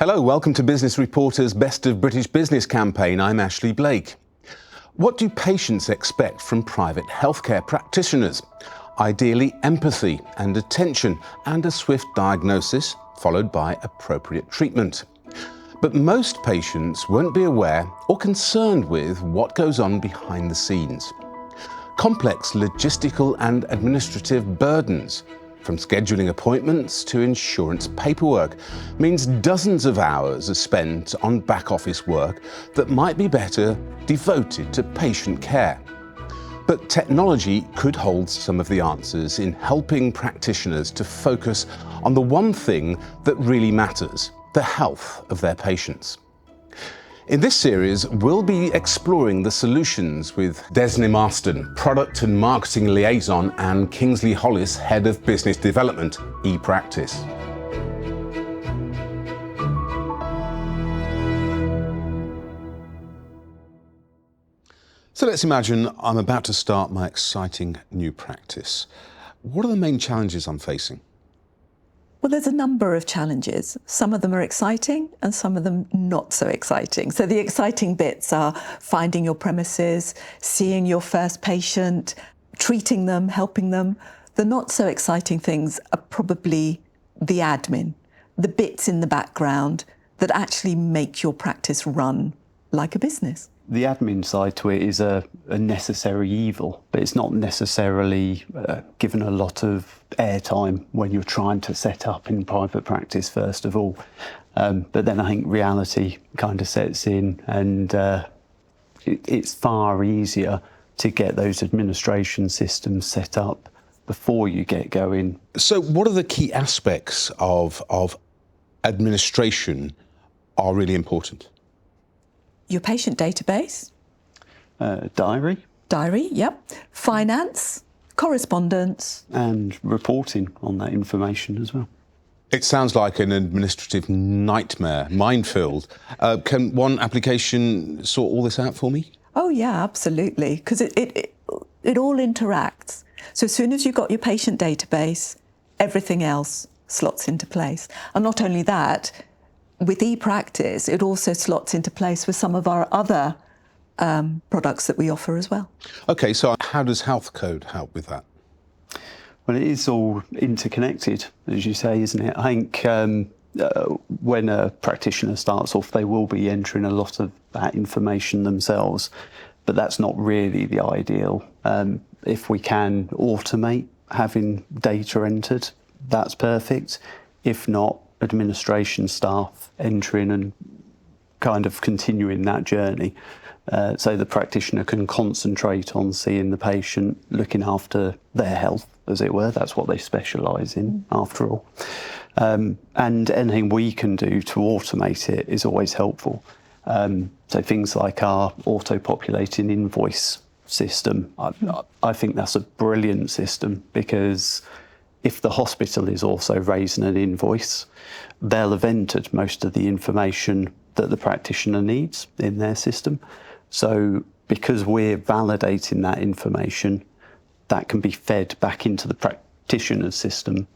Hello, welcome to Business Reporter's Best of British Business campaign. I'm Ashley Blake. What do patients expect from private healthcare practitioners? Ideally, empathy and attention and a swift diagnosis, followed by appropriate treatment. But most patients won't be aware or concerned with what goes on behind the scenes. Complex logistical and administrative burdens, from scheduling appointments to insurance paperwork, means dozens of hours are spent on back office work that might be better devoted to patient care. But technology could hold some of the answers in helping practitioners to focus on the one thing that really matters, the health of their patients. In this series, we'll be exploring the solutions with Desney Marston, Product and Marketing Liaison, and Kingsley Hollis, Head of Business Development, ePractice. So let's imagine I'm about to start my exciting new practice. What are the main challenges I'm facing? Well, there's a number of challenges. Some of them are exciting and some of them not so exciting. So the exciting bits are finding your premises, seeing your first patient, treating them, helping them. The not so exciting things are probably the admin, the bits in the background that actually make your practice run like a business. The admin side to it is a necessary evil, but it's not necessarily given a lot of airtime when you're trying to set up in private practice, first of all. But then I think reality kind of sets in, and it's far easier to get those administration systems set up before you get going. So what are the key aspects of administration are really important? Your patient database. Diary, yep. Finance, correspondence. And reporting on that information as well. It sounds like an administrative nightmare, minefield. Can one application sort all this out for me? Oh yeah, absolutely, because it all interacts. So as soon as you've got your patient database, everything else slots into place. And not only that, with ePractice, it also slots into place with some of our other products that we offer as well. Okay, so how does Healthcode help with that? Well, it is all interconnected, as you say, isn't it? I think when a practitioner starts off, they will be entering a lot of that information themselves, but that's not really the ideal. If we can automate having data entered, that's perfect. If not, administration staff entering and kind of continuing that journey. So the practitioner can concentrate on seeing the patient, looking after their health, as it were. That's what they specialise in, after all. And anything we can do to automate it is always helpful. So things like our auto-populating invoice system, I think that's a brilliant system, because if the hospital is also raising an invoice, they'll have entered most of the information that the practitioner needs in their system. So because we're validating that information, that can be fed back into the practitioner's system,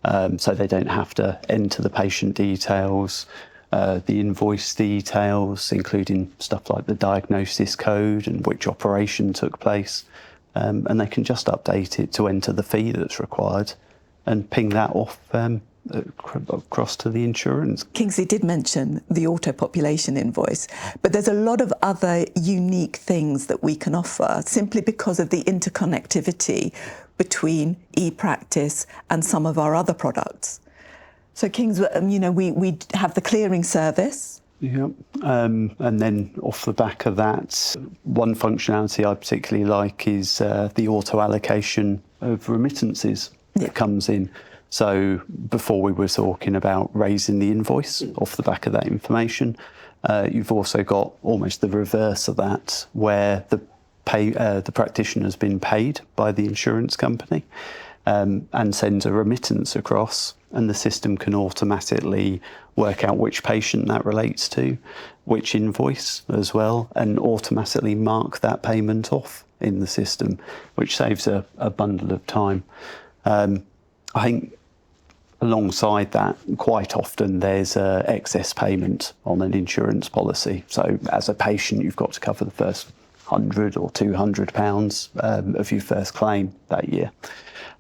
so they don't have to enter the patient details, the invoice details, including stuff like the diagnosis code and which operation took place, and they can just update it to enter the fee that's required and ping that off across to the insurance. Kingsley did mention the auto-population invoice, but there's a lot of other unique things that we can offer simply because of the interconnectivity between ePractice and some of our other products. So Kings, we have the clearing service. Yeah, and then off the back of that, one functionality I particularly like is the auto-allocation of remittances that comes in. So before we were talking about raising the invoice off the back of that information, you've also got almost the reverse of that, where the practitioner's been paid by the insurance company and sends a remittance across, and the system can automatically work out which patient that relates to, which invoice as well, and automatically mark that payment off in the system, which saves a bundle of time. I think alongside that, quite often there's a excess payment on an insurance policy. So as a patient, you've got to cover the first £100 or £200 of your first claim that year.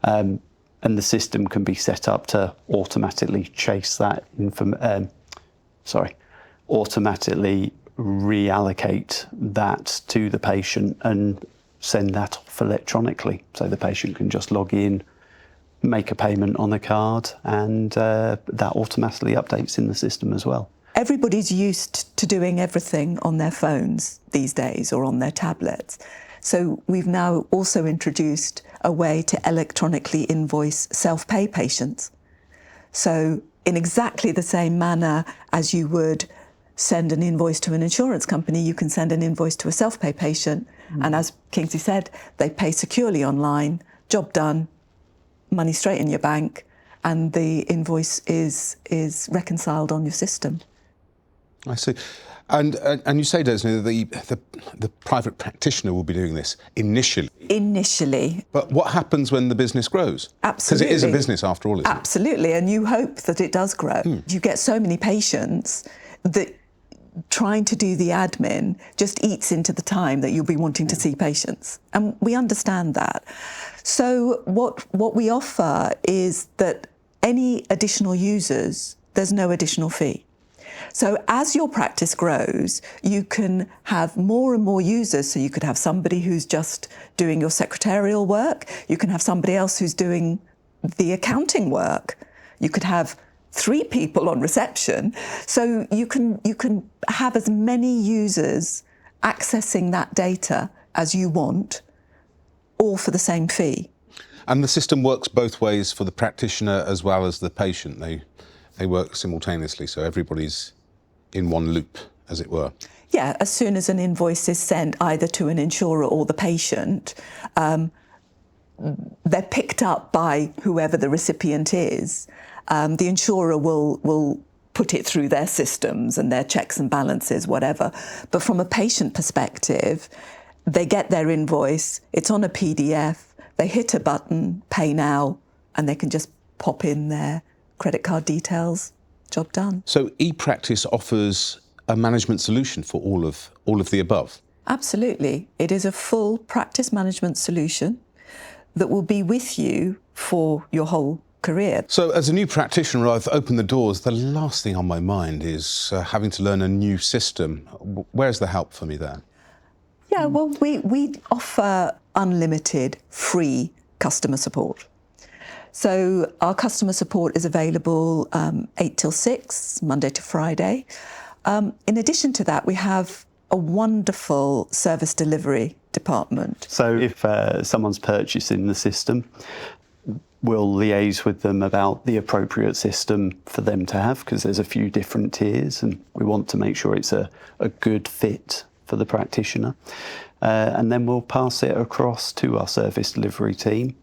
And the system can be set up to automatically chase that automatically reallocate that to the patient and send that off electronically. So the patient can just log in, make a payment on a card, and that automatically updates in the system as well. Everybody's used to doing everything on their phones these days or on their tablets. So we've now also introduced a way to electronically invoice self-pay patients. So in exactly the same manner as you would send an invoice to an insurance company, you can send an invoice to a self-pay patient. And as Kingsley said, they pay securely online, job done, money straight in your bank, and the invoice is reconciled on your system. I see. And you say, Desney, the private practitioner will be doing this initially. Initially. But what happens when the business grows? Absolutely. Because it is a business after all, isn't it? Absolutely, and you hope that it does grow. You get so many patients that trying to do the admin just eats into the time that you'll be wanting to see patients. And we understand that. So what we offer is that any additional users, there's no additional fee. So as your practice grows, you can have more and more users. So you could have somebody who's just doing your secretarial work. You can have somebody else who's doing the accounting work. You could have 3 people on reception. So you can have as many users accessing that data as you want, all for the same fee. And the system works both ways for the practitioner as well as the patient. They work simultaneously, so everybody's in one loop, as it were. Yeah, as soon as an invoice is sent either to an insurer or the patient, they're picked up by whoever the recipient is. The insurer will put it through their systems and their checks and balances, whatever. But from a patient perspective, they get their invoice, it's on a PDF, they hit a button, pay now, and they can just pop in their credit card details, job done. So ePractice offers a management solution for all of the above? Absolutely. It is a full practice management solution that will be with you for your whole career. So as a new practitioner, I've opened the doors. The last thing on my mind is having to learn a new system. Where's the help for me there? Yeah, well, we offer unlimited free customer support. So our customer support is available 8 till 6, Monday to Friday. In addition to that, we have a wonderful service delivery department. So if someone's purchasing the system, we'll liaise with them about the appropriate system for them to have, because there's a few different tiers and we want to make sure it's a good fit for the practitioner. And then we'll pass it across to our service delivery team.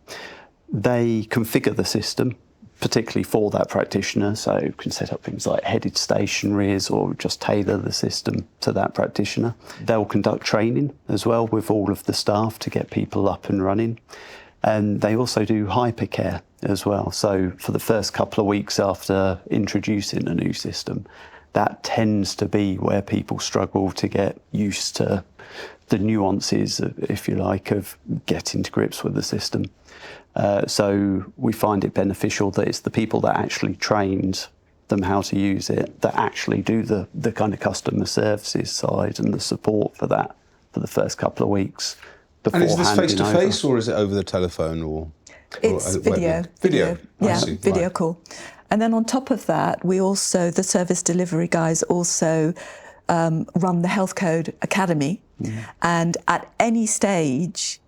They configure the system, particularly for that practitioner, so you can set up things like headed stationaries or just tailor the system to that practitioner. They'll conduct training as well with all of the staff to get people up and running. And they also do hypercare as well. So for the first couple of weeks after introducing a new system, that tends to be where people struggle to get used to the nuances, if you like, of getting to grips with the system. So we find it beneficial that it's the people that actually trained them how to use it that actually do the kind of customer services side and the support for that for the first couple of weeks. And is this face-to-face or is it over the telephone or? It's video. Video. Yeah, see. video Right. call. And then on top of that, we also, the service delivery guys also run the Healthcode Academy. And at any stage,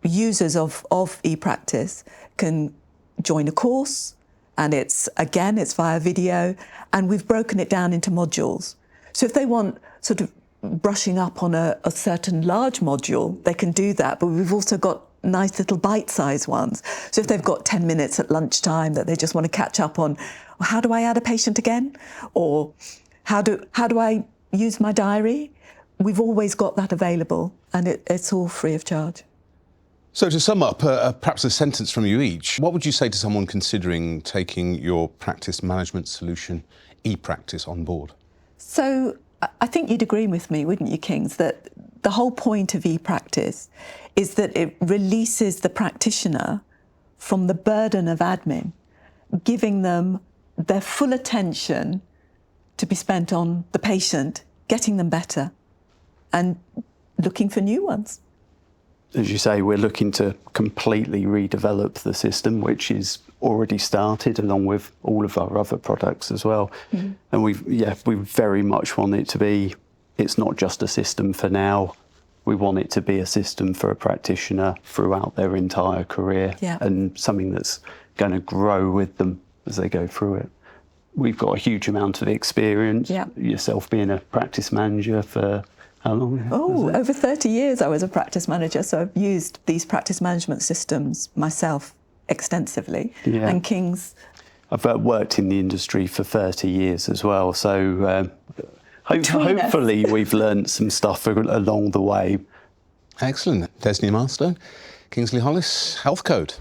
users of ePractice can join a course, and it's via video, and we've broken it down into modules. So if they want sort of brushing up on a certain large module, they can do that, but we've also got nice little bite-sized ones. So if they've got 10 minutes at lunchtime that they just want to catch up on, how do I add a patient again? Or how do I use my diary? We've always got that available, and it's all free of charge. So to sum up, perhaps a sentence from you each, what would you say to someone considering taking your practice management solution, ePractice, on board? So I think you'd agree with me, wouldn't you, Kings, that the whole point of ePractice is that it releases the practitioner from the burden of admin, giving them their full attention to be spent on the patient, getting them better, and looking for new ones. As you say, we're looking to completely redevelop the system, which is already started along with all of our other products as well. Mm-hmm. And we very much want it to be, it's not just a system for now. We want it to be a system for a practitioner throughout their entire career, and something that's going to grow with them as they go through it. We've got a huge amount of experience, yourself being a practice manager for how long? Oh, over 30 years I was a practice manager, so I've used these practice management systems myself extensively. Yeah. And King's... I've worked in the industry for 30 years as well, so hopefully we've learned some stuff along the way. Excellent. Desney Milestone, Kingsley Hollis, Healthcode.